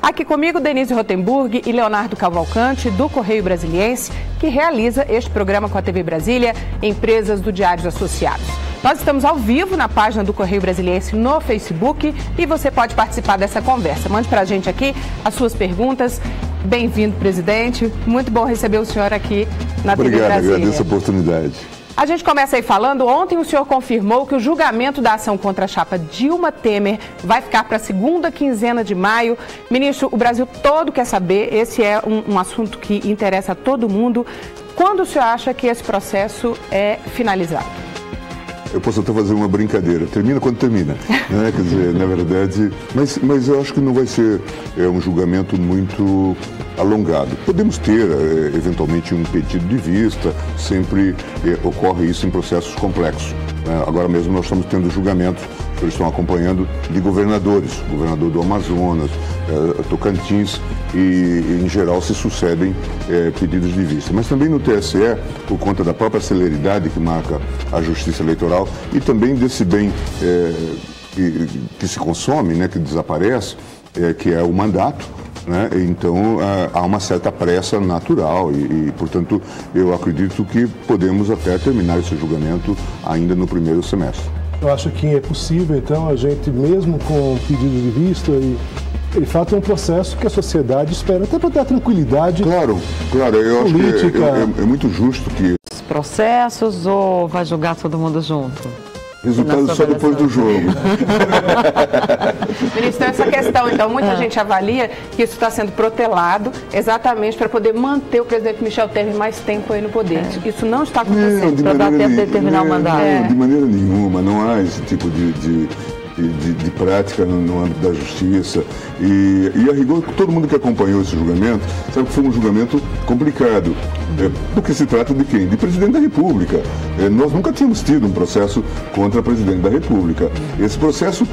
Aqui comigo, Denise Rotenburg e Leonardo Cavalcante, do Correio Brasiliense, que realiza este programa com a TV Brasília, Empresas do Diário Associados. Nós estamos ao vivo na página do Correio Brasiliense no Facebook e você pode participar dessa conversa. Mande para a gente aqui as suas perguntas. Bem-vindo, presidente. Muito bom receber o senhor aqui na TV Brasília. Obrigado, agradeço a oportunidade. A gente começa aí falando, ontem o senhor confirmou que o julgamento da ação contra a chapa Dilma Temer vai ficar para a segunda quinzena de maio. Ministro, o Brasil todo quer saber, esse é um assunto que interessa a todo mundo. Quando o senhor acha que esse processo é finalizado? Eu posso até fazer uma brincadeira, termina quando termina, né? Quer dizer, na verdade, mas eu acho que não vai ser um julgamento muito alongado. Podemos ter, eventualmente, um pedido de vista, sempre ocorre isso em processos complexos. Agora mesmo nós estamos tendo julgamentos que eles estão acompanhando de governadores, governador do Amazonas, Tocantins, e em geral se sucedem pedidos de vista. Mas também no TSE, por conta da própria celeridade que marca a Justiça Eleitoral e também desse bem que se consome, né, que desaparece, que é o mandato, né? Então há uma certa pressa natural e, portanto, eu acredito que podemos até terminar esse julgamento ainda no primeiro semestre. Eu acho que é possível, então, a gente, mesmo com pedido de vista, de fato é um processo que a sociedade espera, até para ter a tranquilidade. Claro, eu acho que é muito justo que... Os processos ou vai julgar todo mundo junto? Resultado só depois do jogo. Ministro, essa questão, então, muita gente avalia que isso está sendo protelado exatamente para poder manter o presidente Michel Temer mais tempo aí no poder. Isso não está acontecendo. Para dar tempo de terminar o mandato. De maneira nenhuma, não há esse tipo de prática no âmbito da justiça e a rigor, todo mundo que acompanhou esse julgamento sabe que foi um julgamento complicado, porque se trata de quem? De presidente da República. Nós nunca tínhamos tido um processo contra presidente da República. Esse processo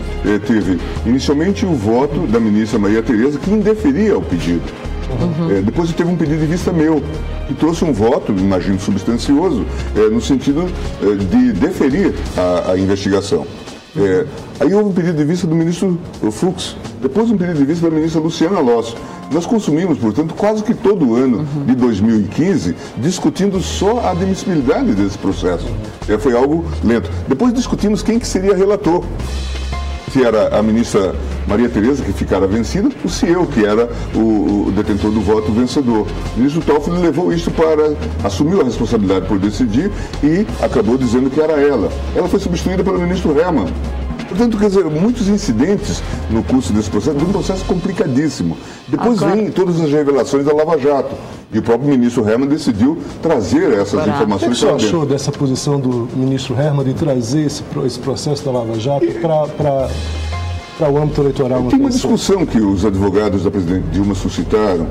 teve inicialmente o voto da ministra Maria Tereza, que indeferia o pedido. Depois teve um pedido de vista meu, que trouxe um voto, imagino substancioso, no sentido de deferir a investigação. Aí houve um pedido de vista do ministro Fux, depois um pedido de vista da ministra Luciana Loss. Nós consumimos, portanto, quase que todo o ano de 2015 discutindo só a admissibilidade desse processo. Foi algo lento. Depois discutimos quem que seria relator. Se era a ministra Maria Tereza, que ficara vencida, ou se eu, que era o detentor do voto vencedor. O ministro Toffoli levou isso assumiu a responsabilidade por decidir e acabou dizendo que era ela. Ela foi substituída pelo ministro Herman. Portanto, quer dizer, muitos incidentes no curso desse processo, de um processo complicadíssimo. Depois vêm todas as revelações da Lava Jato. E o próprio ministro Herman decidiu trazer essas informações. O que você achou dessa posição do ministro Herman de trazer esse processo da Lava Jato para o âmbito eleitoral? Tem uma discussão que os advogados da presidente Dilma suscitaram,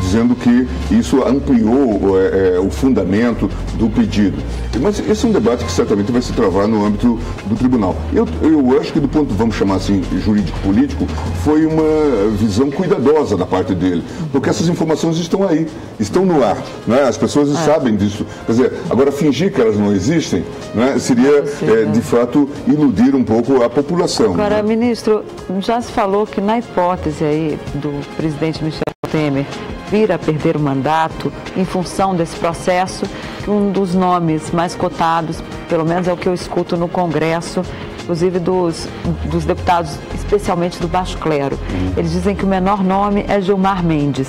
dizendo que isso ampliou o fundamento do pedido. Mas esse é um debate que certamente vai se travar no âmbito do tribunal. Eu acho que, do ponto, vamos chamar assim, jurídico-político, foi uma visão cuidadosa da parte dele, porque essas informações estão aí, estão no ar, né? As pessoas sabem disso. Quer dizer, agora fingir que elas não existem, né, seria, de fato, iludir um pouco a população. Agora, ministro, já se falou que na hipótese aí do presidente Michel Temer vir a perder o mandato em função desse processo, um dos nomes mais cotados, pelo menos é o que eu escuto no Congresso, inclusive dos deputados, especialmente do baixo clero. Eles dizem que o menor nome é Gilmar Mendes,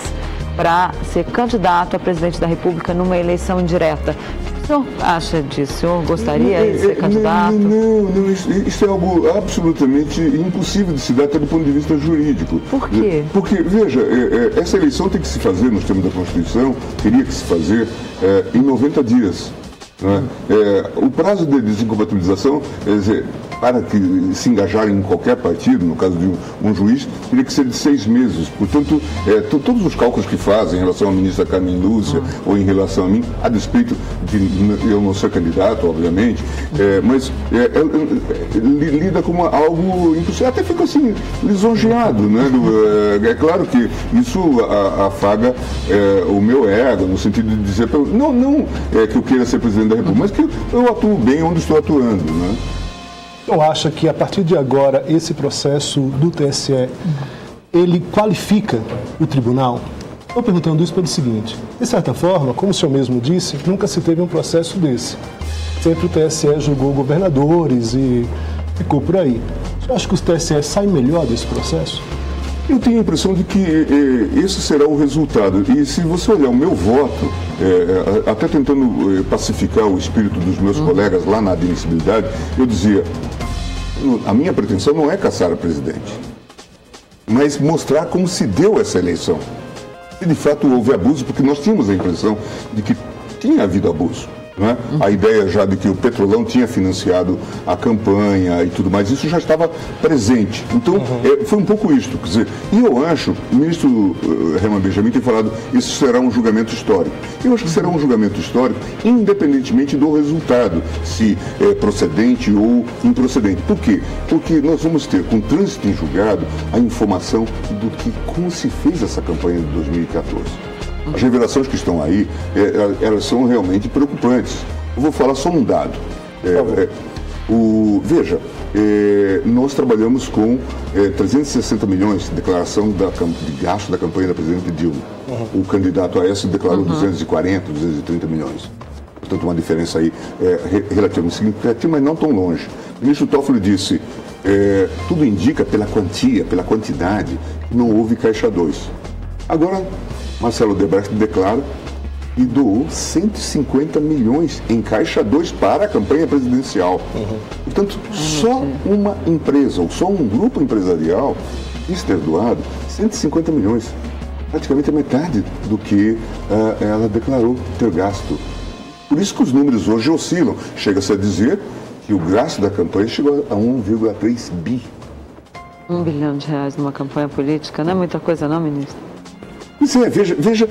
para ser candidato a presidente da República numa eleição indireta. O senhor acha disso? O senhor gostaria de ser candidato? Não, isso é algo absolutamente impossível de se dar até do ponto de vista jurídico. Por quê? Porque, veja, essa eleição tem que se fazer, nos termos da Constituição, teria que se fazer em 90 dias. Né? O prazo de desincompatibilização, quer dizer, para que se engajarem em qualquer partido, no caso de um juiz, teria que ser de 6 meses. Portanto, todos os cálculos que fazem em relação à ministra Carmen Lúcia ou em relação a mim, a despeito de eu não ser candidato, obviamente, mas lida como algo impossível. Até fico assim, lisonjeado, né? É claro que isso afaga o meu ego, no sentido de dizer, não que eu queira ser presidente da República, mas que eu atuo bem onde estou atuando, né? Eu acho que a partir de agora esse processo do TSE ele qualifica o tribunal? Estou perguntando isso pelo seguinte: de certa forma, como o senhor mesmo disse, nunca se teve um processo desse. Sempre o TSE julgou governadores e ficou por aí. Você acha que o TSE sai melhor desse processo? Eu tenho a impressão de que esse será o resultado. E se você olhar o meu voto, até tentando pacificar o espírito dos meus colegas lá na admissibilidade, eu dizia, a minha pretensão não é caçar a presidente, mas mostrar como se deu essa eleição. E de fato houve abuso, porque nós tínhamos a impressão de que tinha havido abuso. Não é? A ideia já de que o Petrolão tinha financiado a campanha e tudo mais, isso já estava presente. Então, foi um pouco isto. Quer dizer, e eu acho, o ministro Herman Benjamin tem falado, isso será um julgamento histórico. Eu acho que será um julgamento histórico, independentemente do resultado, se é procedente ou improcedente. Por quê? Porque nós vamos ter, com trânsito em julgado, a informação do que, como se fez essa campanha de 2014. As revelações que estão aí, elas são realmente preocupantes. Eu vou falar só um dado. Veja, nós trabalhamos com 360 milhões de declaração de gasto da campanha da presidente Dilma. O candidato a essa declarou 240, 230 milhões. Portanto, uma diferença aí relativamente significativa, mas não tão longe. O ministro Toffoli disse, tudo indica pela quantia, pela quantidade, que não houve Caixa 2. Agora, Marcelo Odebrecht declara e doou 150 milhões em Caixa 2 para a campanha presidencial. Portanto, só uma empresa ou só um grupo empresarial quis ter doado 150 milhões. Praticamente a metade do que ela declarou ter gasto. Por isso que os números hoje oscilam. Chega-se a dizer que o gasto da campanha chegou a 1,3 bi. R$1 bilhão numa campanha política não é muita coisa não, ministro? Veja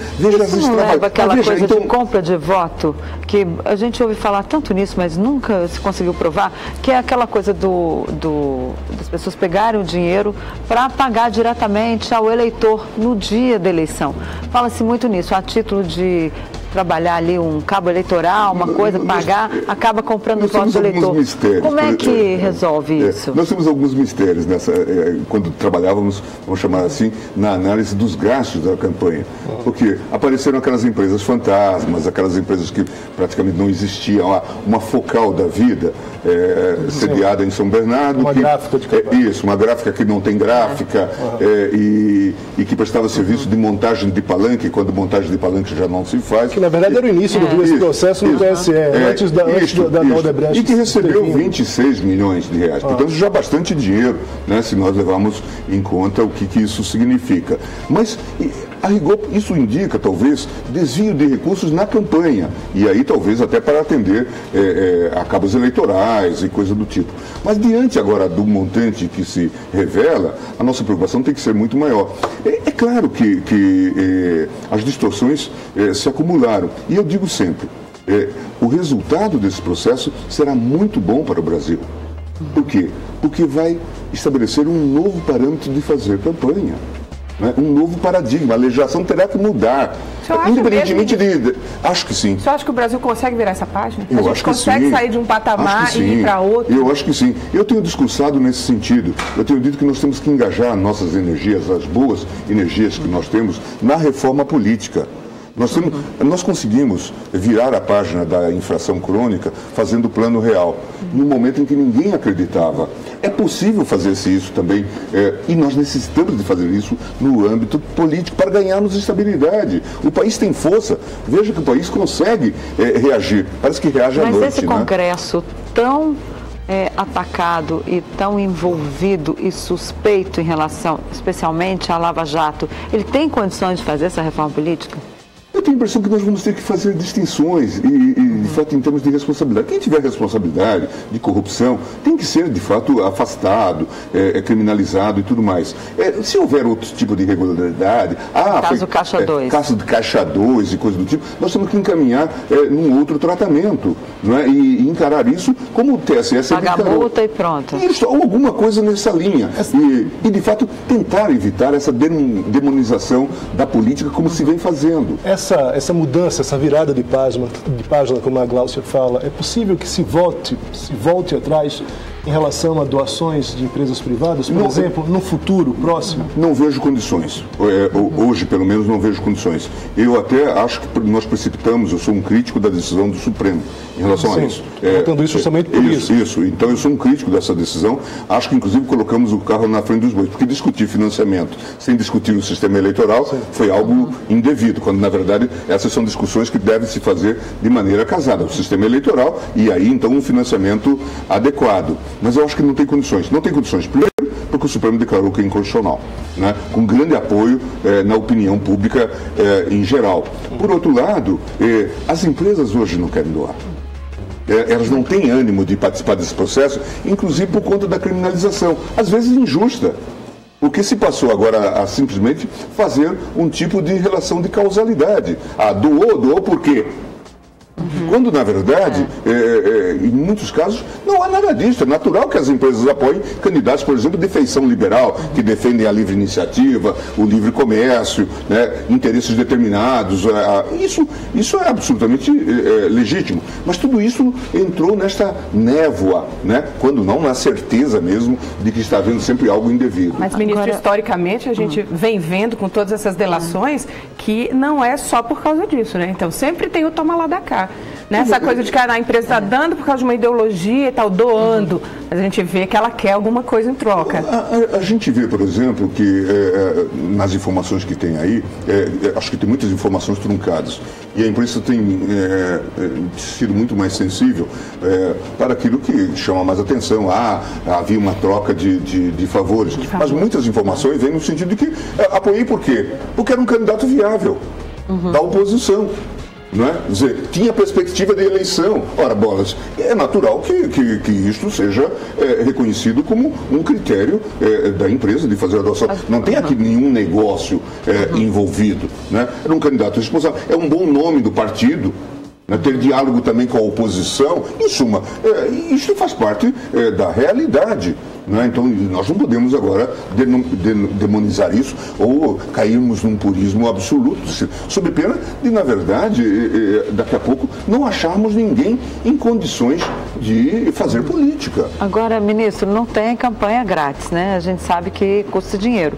isso não leva aquela coisa de compra de voto, que a gente ouve falar tanto nisso, mas nunca se conseguiu provar, que é aquela coisa das pessoas pegarem o dinheiro para pagar diretamente ao eleitor no dia da eleição. Fala-se muito nisso, a título de trabalhar ali um cabo eleitoral, uma coisa, pagar, acaba comprando votos do eleitor. Como é que resolve isso? Nós temos alguns mistérios quando trabalhávamos, vamos chamar assim, na análise dos gastos da campanha. Porque apareceram aquelas empresas fantasmas, aquelas empresas que praticamente não existiam, uma Focal da vida, sediada em São Bernardo. Uma gráfica de campanha. Isso, uma gráfica que não tem gráfica, e que prestava serviço de montagem de palanque, quando montagem de palanque já não se faz. Na verdade, era o início desse processo no TSE, antes da Odebrecht. E que recebeu 26 milhões de reais. Portanto, já bastante dinheiro, né, se nós levarmos em conta o que isso significa. Mas, a rigor, isso indica, talvez, desvio de recursos na campanha. E aí, talvez, até para atender a cabos eleitorais e coisa do tipo. Mas, diante agora do montante que se revela, a nossa preocupação tem que ser muito maior. É claro que as distorções se acumularam. E eu digo sempre, o resultado desse processo será muito bom para o Brasil. Por quê? Porque vai estabelecer um novo parâmetro de fazer campanha. Né? Um novo paradigma. A legislação terá que mudar. Independentemente de... Acho que sim. Você acha que o Brasil consegue virar essa página? A gente consegue sair de um patamar e ir para outro? Eu acho que sim. Eu tenho discursado nesse sentido. Eu tenho dito que nós temos que engajar nossas energias, as boas energias que nós temos, na reforma política. Nós conseguimos virar a página da infração crônica fazendo o plano real, num momento em que ninguém acreditava. É possível fazer isso também, e nós necessitamos de fazer isso no âmbito político para ganharmos estabilidade. O país tem força, veja que o país consegue reagir, parece que reage à noite. Mas esse Congresso tão atacado e tão envolvido e suspeito em relação, especialmente à Lava Jato, ele tem condições de fazer essa reforma política? Eu tenho a impressão que nós vamos ter que fazer distinções e de fato, em termos de responsabilidade. Quem tiver responsabilidade de corrupção tem que ser, de fato, afastado, criminalizado e tudo mais. Se houver outro tipo de irregularidade... Caso Caixa 2. Caso de Caixa 2 e coisa do tipo, nós temos que encaminhar num outro tratamento, não é? E encarar isso como o TSE sempre pagar multa e pronto. Isso, ou alguma coisa nessa linha. E, de fato, tentar evitar essa demonização da política como se vem fazendo. Essa mudança, essa virada de página, como a Gláucia fala, é possível que se volte atrás em relação a doações de empresas privadas, por exemplo, no futuro próximo? Não vejo condições. Hoje, pelo menos, não vejo condições. Eu até acho que nós precipitamos, eu sou um crítico da decisão do Supremo em relação a isso. Contando isso justamente por isso. Isso. Então, eu sou um crítico dessa decisão. Acho que, inclusive, colocamos o carro na frente dos bois, porque discutir financiamento sem discutir o sistema eleitoral foi algo indevido, quando, na verdade, essas são discussões que devem se fazer de maneira casada. O sistema eleitoral e aí, então, um financiamento adequado. Mas eu acho que não tem condições. Não tem condições, primeiro, porque o Supremo declarou que é inconstitucional, né? Com grande apoio na opinião pública em geral. Por outro lado, as empresas hoje não querem doar. Elas não têm ânimo de participar desse processo, inclusive por conta da criminalização, às vezes injusta. O que se passou agora a simplesmente fazer um tipo de relação de causalidade. Doou por quê? Quando, na verdade, em muitos casos, não há nada disso. É natural que as empresas apoiem candidatos, por exemplo, de feição liberal, que defendem a livre iniciativa, o livre comércio, né, interesses determinados. Isso é absolutamente legítimo. Mas tudo isso entrou nesta névoa, né, quando não na certeza mesmo de que está havendo sempre algo indevido. Mas, ministro, historicamente, a gente vem vendo com todas essas delações que não é só por causa disso, né? Então, sempre tem o toma lá da cá. Nessa coisa de que a empresa está dando por causa de uma ideologia e tal, doando, mas a gente vê que ela quer alguma coisa em troca. A gente vê, por exemplo, que nas informações que tem aí, acho que tem muitas informações truncadas. E a imprensa tem sido muito mais sensível para aquilo que chama mais atenção. Havia uma troca de favores. Mas muitas informações vêm no sentido de que apoiei por quê? Porque era um candidato viável da oposição. Não é? Quer dizer, tinha perspectiva de eleição. Ora, bolas, é natural que isto seja reconhecido como um critério da empresa de fazer a doação. Não tem aqui nenhum negócio envolvido. Né? Era um candidato responsável. É um bom nome do partido. Né? Ter diálogo também com a oposição. Em suma, isso faz parte da realidade. Né? Então, nós não podemos agora demonizar isso ou cairmos num purismo absoluto, sob pena de, na verdade, daqui a pouco, não acharmos ninguém em condições de fazer política. Agora, ministro, não tem campanha grátis, né? A gente sabe que custa dinheiro.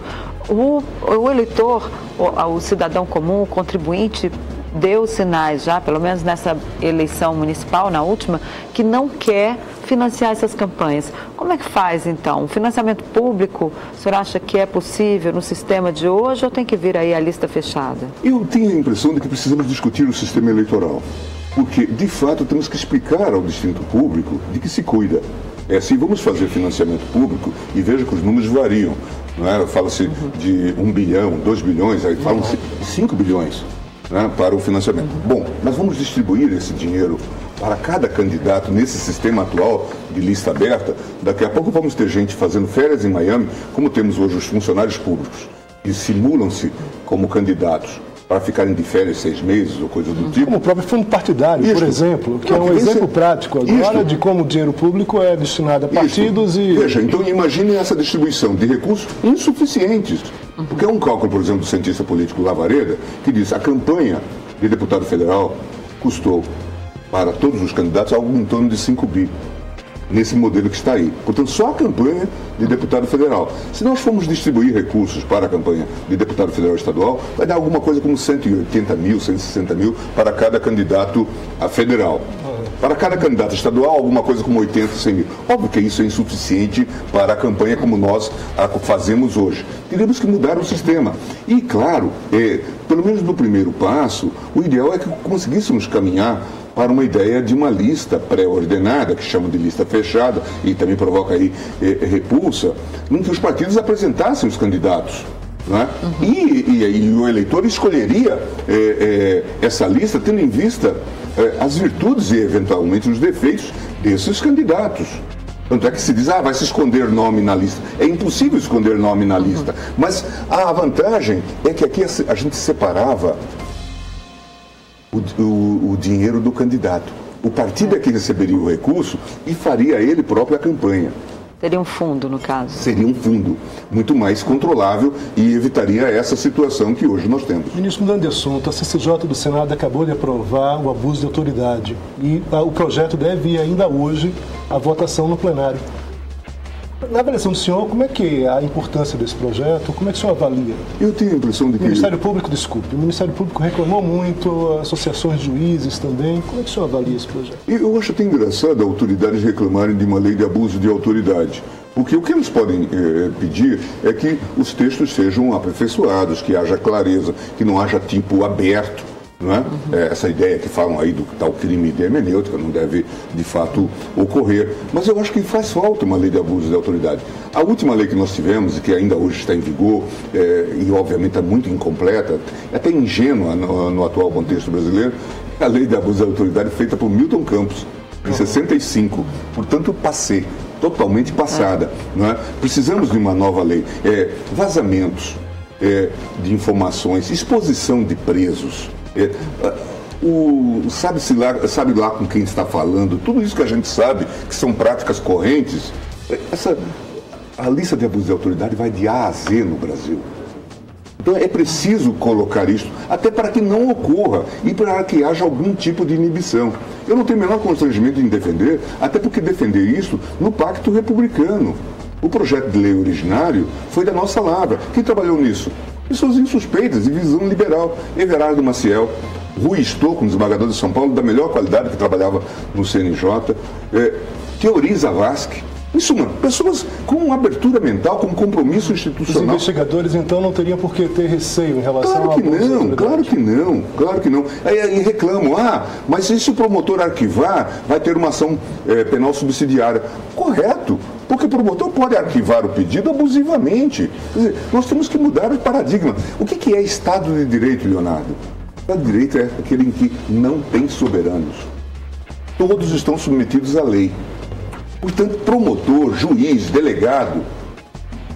O eleitor, o cidadão comum, o contribuinte, deu sinais já, pelo menos nessa eleição municipal, na última, que não quer financiar essas campanhas. Como é que faz, então? O financiamento público, o senhor acha que é possível no sistema de hoje ou tem que vir aí a lista fechada? Eu tenho a impressão de que precisamos discutir o sistema eleitoral, porque, de fato, temos que explicar ao distinto público de que se cuida. Se vamos fazer financiamento público, e veja que os números variam, não é? Fala-se de 1 bilhão, 2 bilhões, aí falam-se de 5 bilhões. Né, para o financiamento. Bom, mas vamos distribuir esse dinheiro para cada candidato nesse sistema atual de lista aberta. Daqui a pouco vamos ter gente fazendo férias em Miami, como temos hoje os funcionários públicos, que simulam-se como candidatos para ficarem de férias 6 meses ou coisa do tipo. Como o próprio fundo partidário, por exemplo, que é um exemplo prático agora de como o dinheiro público é destinado a partidos e... Veja, então imaginem essa distribuição de recursos insuficientes. Porque é um cálculo, por exemplo, do cientista político Lavareda, que diz que a campanha de deputado federal custou para todos os candidatos algo em torno de 5 bi. Nesse modelo que está aí. Portanto, só a campanha de deputado federal. Se nós formos distribuir recursos para a campanha de deputado federal estadual, vai dar alguma coisa como 180 mil, 160 mil para cada candidato a federal. Para cada candidato estadual, alguma coisa como 80, 100 mil. Óbvio que isso é insuficiente para a campanha como nós a fazemos hoje. Teríamos que mudar o sistema. E, claro, pelo menos no primeiro passo, o ideal é que conseguíssemos caminhar para uma ideia de uma lista pré-ordenada, que chamam de lista fechada, e também provoca aí repulsa, em que os partidos apresentassem os candidatos. Né? E o eleitor escolheria essa lista tendo em vista as virtudes e, eventualmente, os defeitos desses candidatos. Tanto é que se diz, vai se esconder nome na lista. É impossível esconder nome na lista. Mas a vantagem é que aqui a gente separava o dinheiro do candidato. O partido é que receberia o recurso e faria ele próprio a campanha. Seria um fundo, no caso. Seria um fundo muito mais controlável e evitaria essa situação que hoje nós temos. Ministro, mudando de assunto, a CCJ do Senado acabou de aprovar o abuso de autoridade e o projeto deve ir ainda hoje à votação no plenário. Na avaliação do senhor, como é que é a importância desse projeto? Como é que o senhor avalia? Eu tenho a impressão de que... O Ministério Público, desculpe, o Ministério Público reclamou muito, associações de juízes também. Como é que o senhor avalia esse projeto? Eu acho até engraçado autoridades reclamarem de uma lei de abuso de autoridade. Porque o que eles podem pedir é que os textos sejam aperfeiçoados, que haja clareza, que não haja tipo aberto. Não é? Essa ideia que falam aí do tal crime de hermenêutica não deve, de fato, ocorrer. Mas eu acho que faz falta uma lei de abuso de autoridade. A última lei que nós tivemos, e que ainda hoje está em vigor, e obviamente é muito incompleta, é até ingênua no atual contexto brasileiro, é a lei de abuso de autoridade feita por Milton Campos, em 65, portanto, passé, totalmente passada. Não é? Precisamos de uma nova lei. Vazamentos de informações, exposição de presos. Sabe lá com quem está falando, tudo isso que a gente sabe, que são práticas correntes. A lista de abuso de autoridade vai de A a Z no Brasil. Então é preciso colocar isso, até para que não ocorra e para que haja algum tipo de inibição. Eu não tenho o menor constrangimento em defender, até porque defender isso no Pacto Republicano. O projeto de lei originário foi da nossa lavra. Quem trabalhou nisso? Pessoas insuspeitas, de visão liberal. Everardo Maciel, Rui Estouco, um desembargador de São Paulo, da melhor qualidade, que trabalhava no CNJ, Teori Zavascki. Em suma, pessoas com abertura mental, com compromisso institucional. Os investigadores, então, não teriam por que ter receio em relação ao abuso? Claro que não. Aí reclamam, mas e se o promotor arquivar, vai ter uma ação penal subsidiária. Correto. Porque o promotor pode arquivar o pedido abusivamente. Quer dizer, nós temos que mudar o paradigma. O que é Estado de Direito, Leonardo? Estado de Direito é aquele em que não tem soberanos. Todos estão submetidos à lei. Portanto, promotor, juiz, delegado,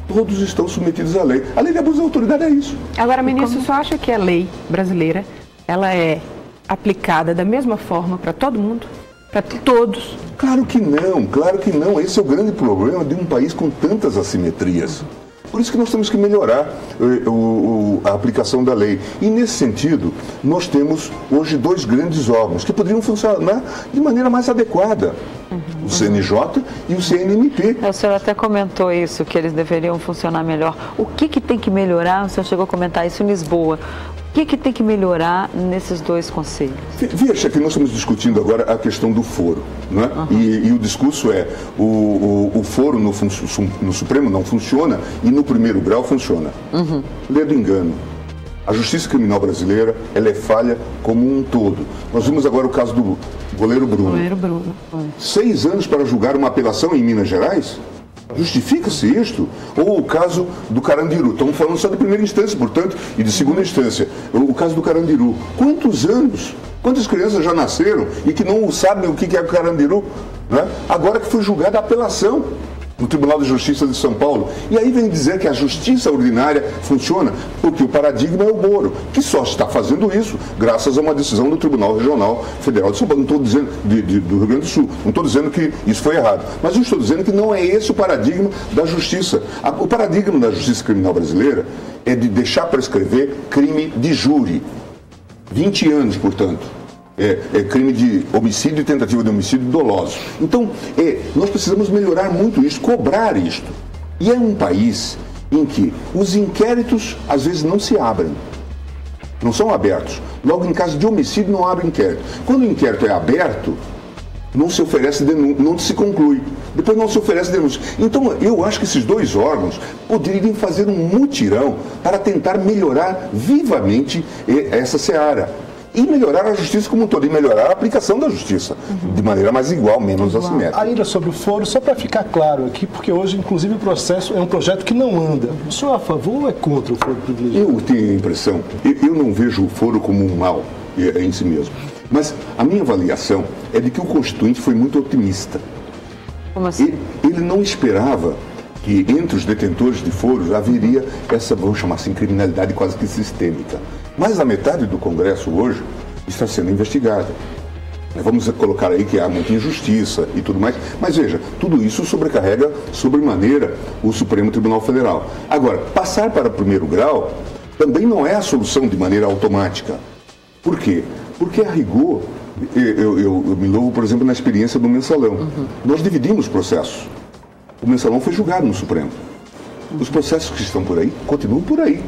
todos estão submetidos à lei. A lei de abuso de autoridade é isso. Agora, ministro, você acha que a lei brasileira, ela é aplicada da mesma forma para todo mundo? Para todos? Claro que não. Esse é o grande problema de um país com tantas assimetrias. Por isso que nós temos que melhorar a aplicação da lei. E, nesse sentido, nós temos hoje dois grandes órgãos que poderiam funcionar de maneira mais adequada. O CNJ e o CNMP. O senhor até comentou isso, que eles deveriam funcionar melhor. O que tem que melhorar? O senhor chegou a comentar isso em Lisboa. O que tem que melhorar nesses dois conselhos? Veja que nós estamos discutindo agora a questão do foro, não é? E o discurso é o foro no Supremo não funciona e no primeiro grau funciona. Lê do engano. A justiça criminal brasileira, ela é falha como um todo. Nós vimos agora o caso do goleiro Bruno. 6 anos para julgar uma apelação em Minas Gerais? Justifica-se isto? Ou o caso do Carandiru? Estamos falando só de primeira instância, portanto, e de segunda instância. O caso do Carandiru. Quantos anos? Quantas crianças já nasceram e que não sabem o que é o Carandiru? Né? Agora que foi julgada a apelação no Tribunal de Justiça de São Paulo. E aí vem dizer que a justiça ordinária funciona, porque o paradigma é o Moro, que só está fazendo isso graças a uma decisão do Tribunal Regional Federal de São Paulo. Não estou dizendo do Rio Grande do Sul, não estou dizendo que isso foi errado, mas eu estou dizendo que não é esse o paradigma da justiça. O paradigma da justiça criminal brasileira é de deixar prescrever crime de júri. 20 anos, portanto. É crime de homicídio e tentativa de homicídio doloso. Então, nós precisamos melhorar muito isso, cobrar isto. E é um país em que os inquéritos, às vezes, não se abrem. Não são abertos. Logo, em caso de homicídio, não abre inquérito. Quando o inquérito é aberto, não se oferece denúncia, não se conclui. Depois não se oferece denúncia. Então, eu acho que esses dois órgãos poderiam fazer um mutirão para tentar melhorar vivamente essa seara. E melhorar a justiça como um todo, e melhorar a aplicação da justiça, de maneira mais igual, menos assimétrica. Ainda sobre o foro, só para ficar claro aqui, porque hoje, inclusive, o processo é um projeto que não anda. O senhor é a favor ou é contra o foro privilegiado? Eu tenho a impressão, eu não vejo o foro como um mal em si mesmo, mas a minha avaliação é de que o Constituinte foi muito otimista. Como assim? Ele não esperava que entre os detentores de foros haveria essa, vamos chamar assim, criminalidade quase que sistêmica. Mais da metade do Congresso hoje está sendo investigada. Vamos colocar aí que há muita injustiça e tudo mais, mas veja, tudo isso sobrecarrega sobremaneira o Supremo Tribunal Federal. Agora, passar para o primeiro grau também não é a solução de maneira automática. Por quê? Porque a rigor, eu me louvo, por exemplo, na experiência do mensalão. Nós dividimos processos. O Mensalão foi julgado no Supremo. Os processos que estão por aí continuam por aí.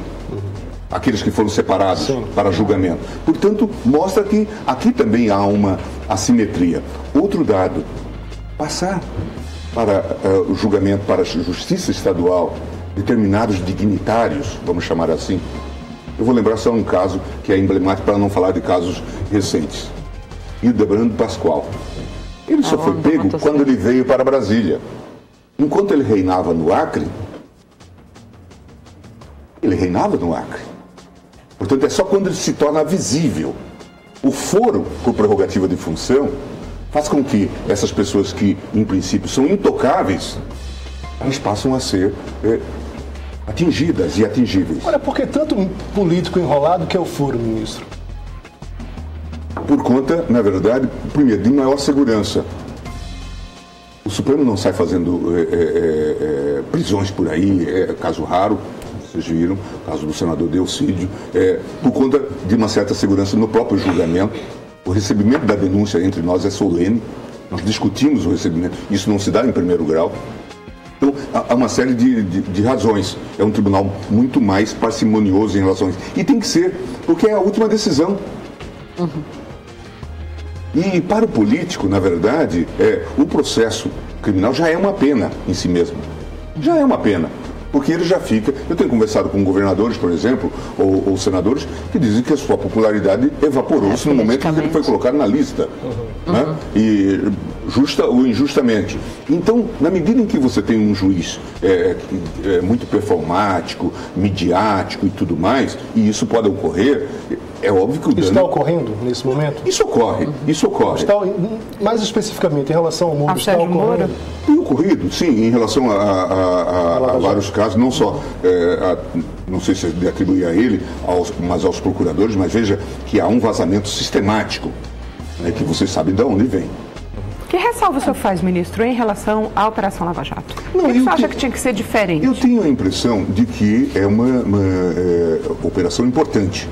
Aqueles que foram separados para julgamento. Portanto, mostra que aqui também há uma assimetria. Outro dado, passar para o julgamento, para a justiça estadual, determinados dignitários, vamos chamar assim. Eu vou lembrar só um caso que é emblemático para não falar de casos recentes. Hildebrando Pascoal. Ele só foi pego quando ele veio para Brasília. Enquanto ele reinava no Acre, Portanto, é só quando ele se torna visível. O foro por prerrogativa de função faz com que essas pessoas que, em princípio, são intocáveis, elas passam a ser atingidas e atingíveis. Olha, por que tanto político enrolado que é o foro, ministro? Por conta, na verdade, primeiro, de maior segurança. O Supremo não sai fazendo prisões por aí, é caso raro. Vocês viram, o caso do senador Delcídio, por conta de uma certa segurança no próprio julgamento. O recebimento da denúncia entre nós é solene, nós discutimos o recebimento, isso não se dá em primeiro grau. Então, há uma série de razões. É um tribunal muito mais parcimonioso em relação a isso. E tem que ser, porque é a última decisão. E para o político, na verdade, o processo criminal já é uma pena em si mesmo. Já é uma pena. Porque ele já fica... Eu tenho conversado com governadores, por exemplo, ou senadores, que dizem que a sua popularidade evaporou-se no momento em que ele foi colocado na lista. Né? E justa ou injustamente. Então, na medida em que você tem um juiz muito performático, midiático e tudo mais, e isso pode ocorrer, é óbvio que o dano... Isso está ocorrendo nesse momento? Isso ocorre. Mais especificamente, em relação ao Moro, está ocorrendo? Tem ocorrido, sim, em relação a vários casos, não só, não sei se de atribuir a ele, mas aos procuradores, mas veja que há um vazamento sistemático, que vocês sabem de onde vem. Que ressalva o senhor faz, ministro, em relação à Operação Lava Jato? O que você acha que tinha que ser diferente? Eu tenho a impressão de que é uma operação importante.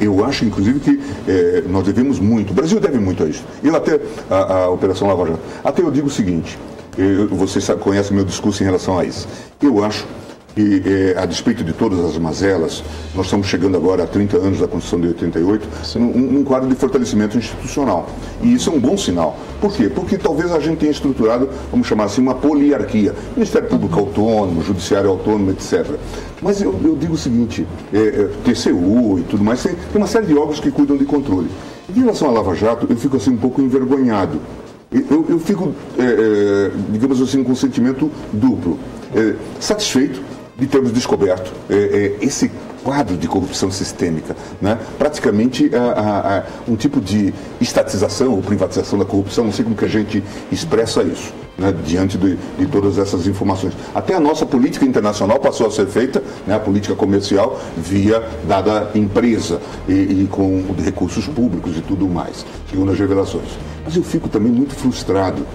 Eu acho, inclusive, que nós devemos muito, o Brasil deve muito a isso. E até a Operação Lava Jato. Até eu digo o seguinte, vocês conhecem meu discurso em relação a isso. Eu acho que, a despeito de todas as mazelas, nós estamos chegando agora a 30 anos da Constituição de 88, num quadro de fortalecimento institucional. E isso é um bom sinal. Por quê? Porque talvez a gente tenha estruturado, vamos chamar assim, uma poliarquia. Ministério Público autônomo, Judiciário autônomo, etc. Mas eu digo o seguinte, TCU e tudo mais, tem uma série de órgãos que cuidam de controle. Em relação à Lava Jato, eu fico assim um pouco envergonhado. Eu fico, digamos assim, com um sentimento duplo. Satisfeito de termos descoberto esse quadro de corrupção sistêmica, né? Praticamente um tipo de estatização ou privatização da corrupção, não sei como que a gente expressa isso, né? Diante de todas essas informações. Até a nossa política internacional passou a ser feita, né? A política comercial via dada empresa e com recursos públicos e tudo mais, segundo as revelações. Mas eu fico também muito frustrado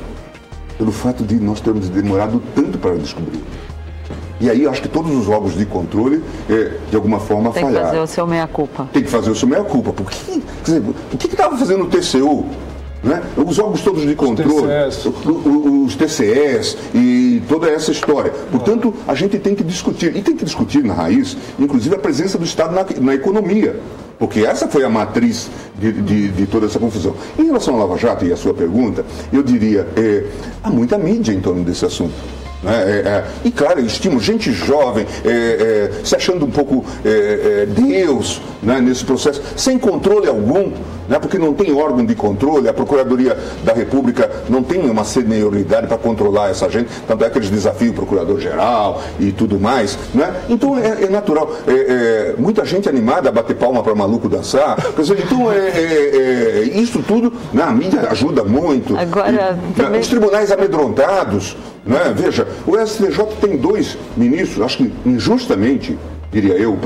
pelo fato de nós termos demorado tanto para descobrir. E aí eu acho que todos os órgãos de controle, de alguma forma, falharam. Tem que fazer o seu meia-culpa. Tem que fazer o seu meia-culpa. O que estava fazendo o TCU? Né? Os órgãos todos de controle, os TCS e toda essa história. Portanto, a gente tem que discutir, e tem que discutir na raiz, inclusive a presença do Estado na economia. Porque essa foi a matriz de toda essa confusão. Em relação à Lava Jato e à sua pergunta, eu diria, há muita mídia em torno desse assunto. E claro, eu estimo gente jovem, se achando um pouco Deus, né, nesse processo, sem controle algum, né, porque não tem órgão de controle, a Procuradoria da República não tem uma senioridade para controlar essa gente, tanto é que eles desafiam o Procurador-Geral e tudo mais, né? Então é natural, muita gente animada a bater palma para maluco dançar, então isso tudo, né, a mídia ajuda muito. Agora, também... Os tribunais amedrontados, né? Veja, o STJ tem 2 ministros, acho que injustamente, diria eu, o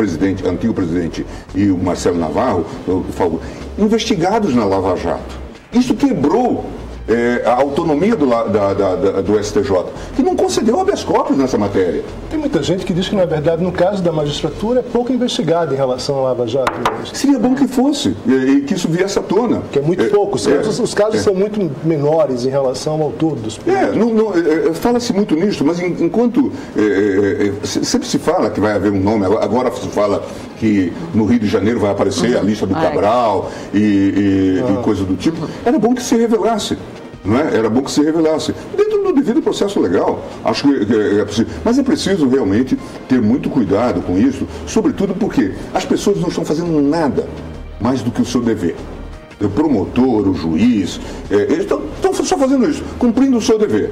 antigo presidente e o Marcelo Navarro, investigados na Lava Jato. Isso quebrou a autonomia do STJ, que não concedeu habeas corpus nessa matéria. Tem muita gente que diz que, na verdade, no caso da magistratura, é pouco investigado em relação à Lava Jato. Seria bom que fosse, e que isso viesse à tona. Que é muito pouco. Os casos são muito menores em relação ao todo dos fala-se muito nisso, mas enquanto sempre se fala que vai haver um nome, agora se fala que no Rio de Janeiro vai aparecer a lista do Cabral e coisa do tipo, era bom que se revelasse. Não é? Era bom que se revelasse. Dentro do devido processo legal, acho que é possível. Mas é preciso realmente ter muito cuidado com isso, sobretudo porque as pessoas não estão fazendo nada mais do que o seu dever. O promotor, o juiz, eles estão só fazendo isso, cumprindo o seu dever.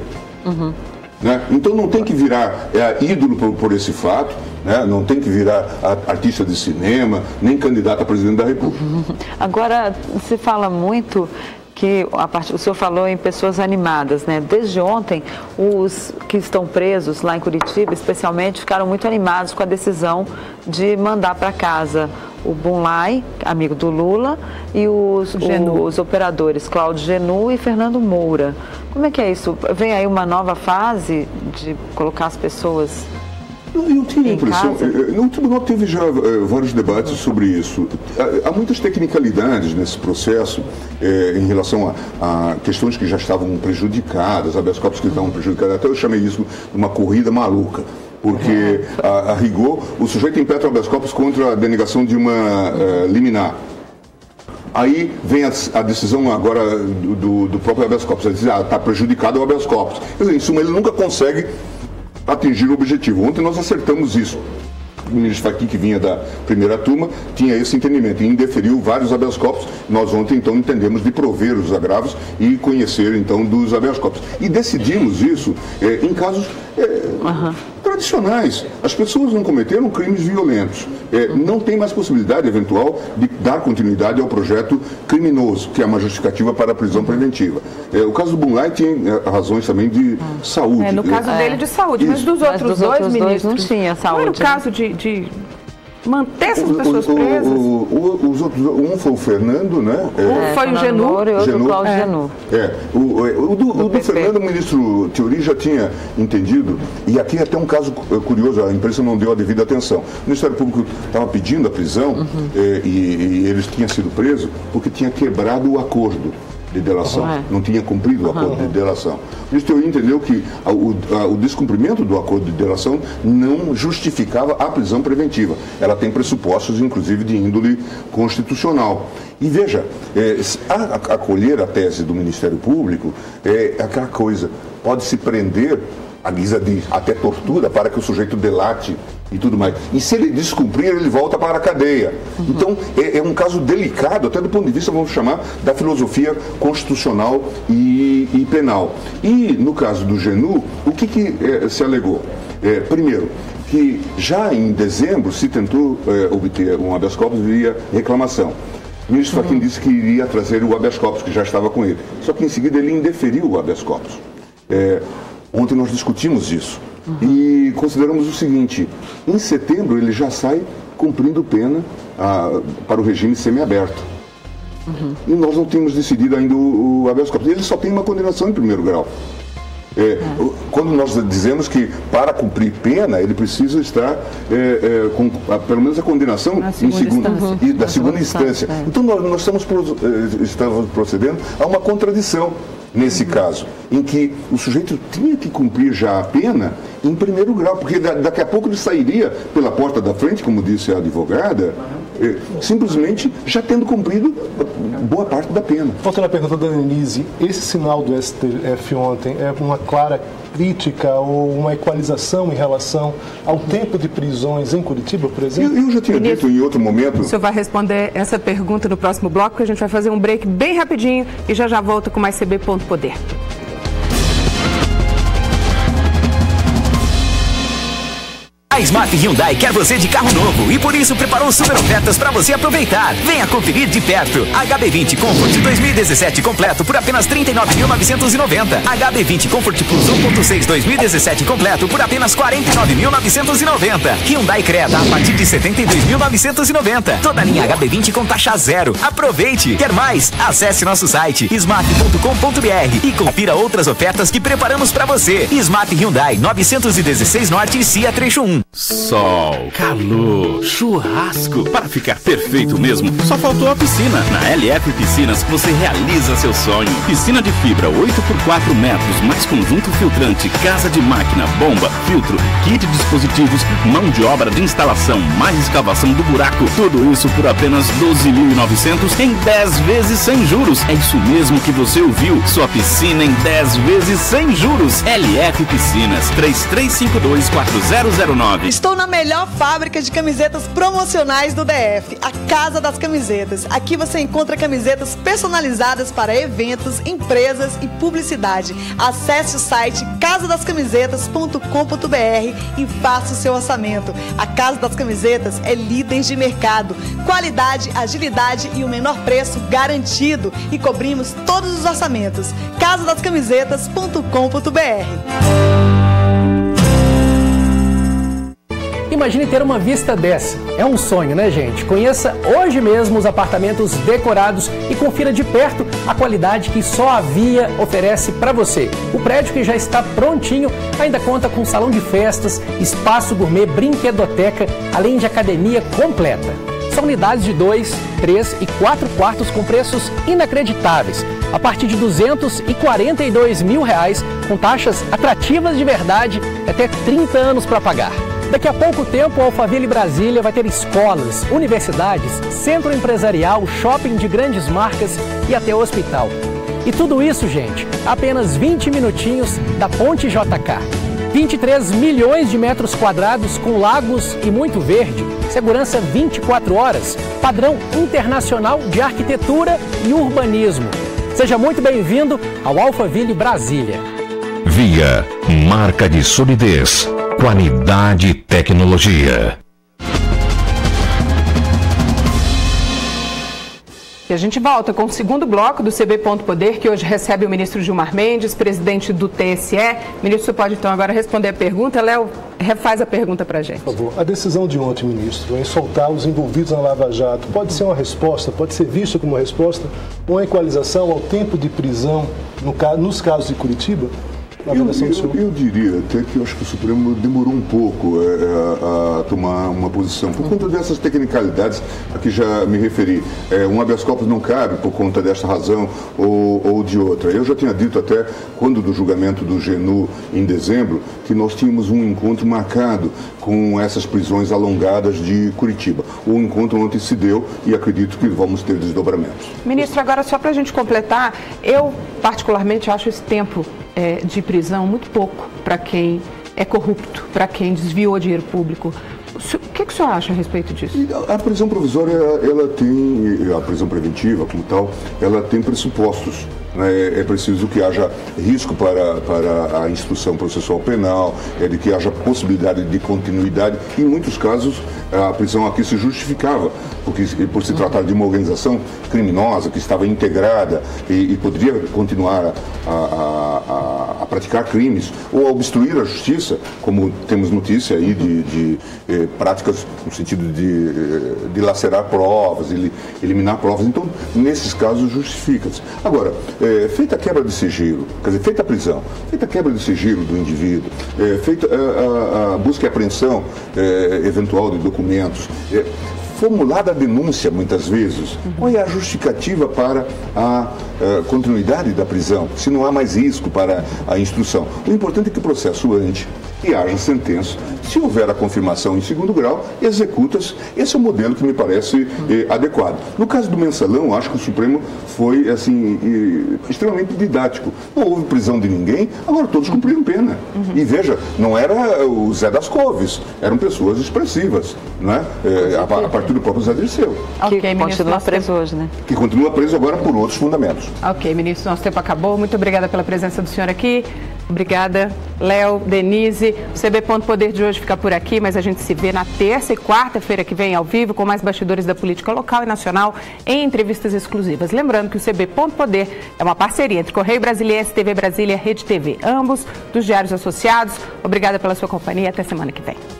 Né? Então não tem que virar ídolo por esse fato, né? Não tem que virar artista de cinema, nem candidato a presidente da República. Agora, se fala muito que o senhor falou em pessoas animadas, né? Desde ontem, os que estão presos lá em Curitiba, especialmente, ficaram muito animados com a decisão de mandar para casa o Bunlai, amigo do Lula, e os operadores Cláudio Genu e Fernando Moura. Como é que é isso? Vem aí uma nova fase de colocar as pessoas... Eu tinha a impressão, no tribunal teve já vários debates sobre isso. Há muitas tecnicalidades nesse processo em relação a questões que já estavam prejudicadas, habeas corpus que estavam prejudicadas. Até eu chamei isso de uma corrida maluca, porque a rigor o sujeito impetra o habeas corpus contra a denegação de uma liminar. Aí vem a decisão agora do próprio habeas corpus. Ele diz, está prejudicado o habeas corpus. Quer dizer, em suma, ele nunca consegue atingir o objetivo. Ontem nós acertamos isso. O ministro Fachin, que vinha da primeira turma, tinha esse entendimento e indeferiu vários habeas corpus. Nós ontem, então, entendemos de prover os agravos e conhecer, então, dos habeas corpus. E decidimos isso em casos tradicionais. As pessoas não cometeram crimes violentos. Não tem mais possibilidade, eventual, de dar continuidade ao projeto criminoso, que é uma justificativa para a prisão preventiva. O caso do Bunlai tinha razões também de saúde. No caso dele, de saúde. Mas dos outros dois ministros, não tinha saúde. Não era o caso de manter essas pessoas presas? Os outros, um foi o Fernando, né? Um foi o Genu. E outro o Cláudio Genu. O do Fernando, o ministro Thiori já tinha entendido, e aqui é até um caso curioso, a imprensa não deu a devida atenção. O Ministério Público estava pedindo a prisão e eles tinham sido presos porque tinha quebrado o acordo de delação, não tinha cumprido o acordo de delação. O ministro Thiori entendeu que o descumprimento do acordo de delação não justificava a prisão preventiva. Ela tem pressupostos, inclusive, de índole constitucional. E veja, acolher a tese do Ministério Público é aquela coisa, pode-se prender a guisa de até tortura para que o sujeito delate e tudo mais. E se ele descumprir, ele volta para a cadeia. Então, é um caso delicado, até do ponto de vista, vamos chamar, da filosofia constitucional e penal. E, no caso do Genu, o que se alegou? Primeiro, que já em dezembro se tentou obter um habeas corpus via reclamação. O ministro Fachin disse que iria trazer o habeas corpus, que já estava com ele. Só que, em seguida, ele indeferiu o habeas corpus. Ontem nós discutimos isso e consideramos o seguinte: em setembro ele já sai cumprindo pena para o regime semiaberto. E nós não temos decidido ainda o habeas corpus. Ele só tem uma condenação em primeiro grau. Quando nós dizemos que para cumprir pena ele precisa estar com pelo menos a condenação da segunda instância. Então nós estamos procedendo a uma contradição nesse caso, em que o sujeito tinha que cumprir já a pena em primeiro grau, porque daqui a pouco ele sairia pela porta da frente, como disse a advogada, simplesmente já tendo cumprido boa parte da pena. Voltando à pergunta da Denise, esse sinal do STF ontem é uma clara crítica ou uma equalização em relação ao tempo de prisões em Curitiba, por exemplo? Eu já tinha dito em outro momento... O senhor vai responder essa pergunta no próximo bloco, porque a gente vai fazer um break bem rapidinho e já volta com mais CB.poder. A Smart Hyundai quer você de carro novo e por isso preparou super ofertas para você aproveitar. Venha conferir de perto. HB20 Comfort 2017 completo por apenas R$ 39.990. HB20 Comfort Plus 1.6 2017 completo por apenas R$ 49.990. Hyundai Creta a partir de R$ 72.990. Toda a linha HB20 com taxa zero. Aproveite! Quer mais? Acesse nosso site smart.com.br e confira outras ofertas que preparamos para você. Smart Hyundai 916 Norte e CIA Trecho 1. Sol, calor, churrasco. Para ficar perfeito mesmo, só faltou a piscina. Na LF Piscinas você realiza seu sonho. Piscina de fibra 8x4 metros, mais conjunto filtrante, casa de máquina, bomba, filtro, kit de dispositivos, mão de obra de instalação, mais escavação do buraco. Tudo isso por apenas R$ 12.900 em 10 vezes sem juros. É isso mesmo que você ouviu. Sua piscina em 10 vezes sem juros. LF Piscinas 33524009. Estou na melhor fábrica de camisetas promocionais do DF, a Casa das Camisetas. Aqui você encontra camisetas personalizadas para eventos, empresas e publicidade. Acesse o site casadascamisetas.com.br e faça o seu orçamento. A Casa das Camisetas é líder de mercado. Qualidade, agilidade e o menor preço garantido. E cobrimos todos os orçamentos. casadascamisetas.com.br. Imagine ter uma vista dessa. É um sonho, né, gente? Conheça hoje mesmo os apartamentos decorados e confira de perto a qualidade que só a Via oferece para você. O prédio, que já está prontinho, ainda conta com salão de festas, espaço gourmet, brinquedoteca, além de academia completa. São unidades de 2, 3 e 4 quartos com preços inacreditáveis, a partir de R$ 242 mil, com taxas atrativas de verdade, até 30 anos para pagar. Daqui a pouco tempo, o Alphaville Brasília vai ter escolas, universidades, centro empresarial, shopping de grandes marcas e até hospital. E tudo isso, gente, a apenas 20 minutinhos da Ponte JK. 23 milhões de metros quadrados com lagos e muito verde, segurança 24 horas, padrão internacional de arquitetura e urbanismo. Seja muito bem-vindo ao Alphaville Brasília. Via, marca de solidez, qualidade e tecnologia. E a gente volta com o segundo bloco do CB Ponto Poder, que hoje recebe o ministro Gilmar Mendes, presidente do TSE. Ministro, você pode então agora responder a pergunta. Léo, refaz a pergunta para a gente. Por favor. A decisão de ontem, ministro, em soltar os envolvidos na Lava Jato, pode ser uma resposta, pode ser vista como uma resposta, uma equalização ao tempo de prisão nos casos de Curitiba? Eu diria até que eu acho que o Supremo demorou um pouco a tomar uma posição, por conta dessas tecnicalidades a que já me referi. Um habeas corpus não cabe por conta desta razão ou de outra. Eu já tinha dito até, quando do julgamento do GNU em dezembro, que nós tínhamos um encontro marcado com essas prisões alongadas de Curitiba. O encontro ontem se deu e acredito que vamos ter desdobramentos. Ministro, agora só para a gente completar, eu particularmente acho esse tempo de prisão muito pouco para quem é corrupto, para quem desviou dinheiro público. O que o senhor acha a respeito disso? A prisão provisória, ela tem, a prisão preventiva como tal, ela tem pressupostos. É preciso que haja risco para a instrução processual penal, de que haja possibilidade de continuidade. Em muitos casos, a prisão aqui se justificava, porque por se tratar de uma organização criminosa que estava integrada e poderia continuar a praticar crimes ou a obstruir a justiça, como temos notícia aí de práticas no sentido de lacerar provas, eliminar provas. Então, nesses casos, justifica-se. Agora, feita a quebra de sigilo, quer dizer, feita a prisão, feita a quebra de sigilo do indivíduo, feita a busca e apreensão eventual de documentos, formulada a denúncia, muitas vezes, qual é a justificativa para a continuidade da prisão, se não há mais risco para a instrução? O importante é que o processo ande e haja sentença. Se houver a confirmação em segundo grau, executa-se. Esse é o modelo que me parece adequado. No caso do mensalão, acho que o Supremo foi extremamente didático. Não houve prisão de ninguém, agora todos cumpriram pena. E veja, não era o Zé das Couves, eram pessoas expressivas, não é? A partir do próprio Zé Dirceu. Que continua preso hoje, né? Que continua preso agora por outros fundamentos. Ok, ministro, nosso tempo acabou. Muito obrigada pela presença do senhor aqui. Obrigada. Léo, Denise. O CB Ponto Poder de hoje fica por aqui, mas a gente se vê na terça e quarta-feira que vem ao vivo com mais bastidores da política local e nacional em entrevistas exclusivas. Lembrando que o CB Ponto Poder é uma parceria entre Correio Brasiliense, TV Brasília e Rede TV, ambos dos Diários Associados. Obrigada pela sua companhia. Até semana que vem.